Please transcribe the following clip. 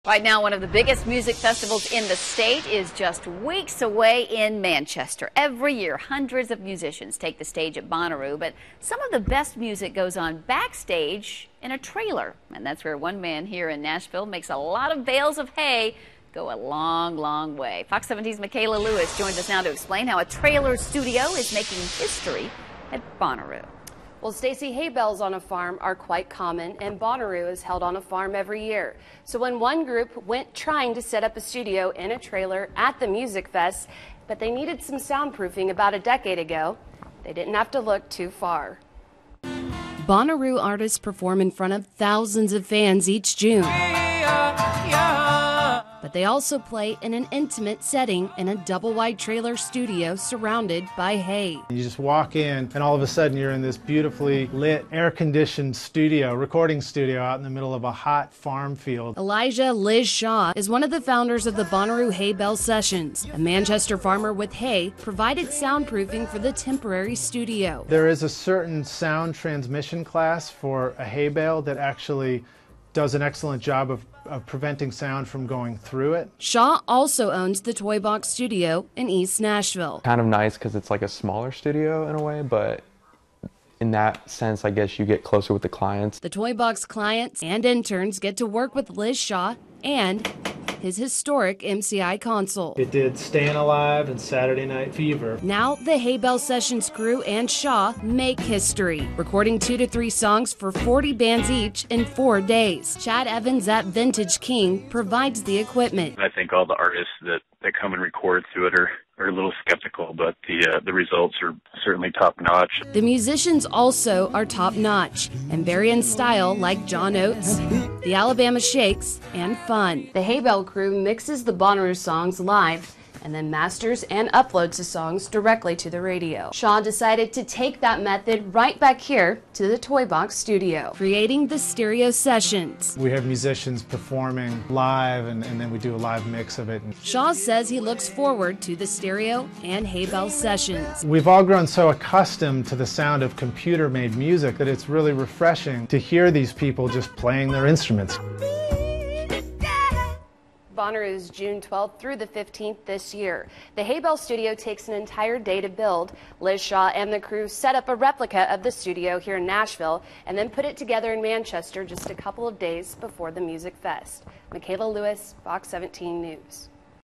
Right now, one of the biggest music festivals in the state is just weeks away in Manchester. Every year, hundreds of musicians take the stage at Bonnaroo, but some of the best music goes on backstage in a trailer. And that's where one man here in Nashville makes a lot of bales of hay go a long, long way. Fox 17's Mikayla joins us now to explain how a trailer studio is making history at Bonnaroo. Well, Stacy, hay bales on a farm are quite common, and Bonnaroo is held on a farm every year. So when one group went trying to set up a studio in a trailer at the Music Fest, but they needed some soundproofing about a decade ago, they didn't have to look too far. Bonnaroo artists perform in front of thousands of fans each June. But they also play in an intimate setting in a double-wide trailer studio surrounded by hay. You just walk in and all of a sudden you're in this beautifully lit, air-conditioned studio, recording studio out in the middle of a hot farm field. Lij Shaw is one of the founders of the Bonnaroo Hay Bale Sessions. A Manchester farmer with hay provided soundproofing for the temporary studio. There is a certain sound transmission class for a hay bale that actually does an excellent job of preventing sound from going through it. Shaw also owns the Toy Box Studio in East Nashville. Kind of nice because it's like a smaller studio in a way, but in that sense, I guess you get closer with the clients. The Toy Box clients and interns get to work with Lij Shaw and his historic MCI console. It did Stayin' Alive and Saturday Night Fever. Now the Hay Bale Sessions crew and Shaw make history, recording 2 to 3 songs for 40 bands each in 4 days. Chad Evans at Vintage King provides the equipment. I think all the artists that come and record through it are a little skeptical, but the results are certainly top-notch. The musicians also are top-notch and vary in style, like John Oates, the Alabama Shakes, and fun. The Hay Bale crew mixes the Bonnaroo songs live and then masters and uploads the songs directly to the radio. Shaw decided to take that method right back here to the Toy Box studio, creating the stereo sessions. We have musicians performing live and then we do a live mix of it. Shaw says he looks forward to the stereo and hay bale sessions. We've all grown so accustomed to the sound of computer-made music that it's really refreshing to hear these people just playing their instruments. Bonnaroo is June 12th through the 15th this year. The Hay Bale studio takes an entire day to build. Lij Shaw and the crew set up a replica of the studio here in Nashville and then put it together in Manchester just a couple of days before the Music Fest. Mikayla, Fox 17 News.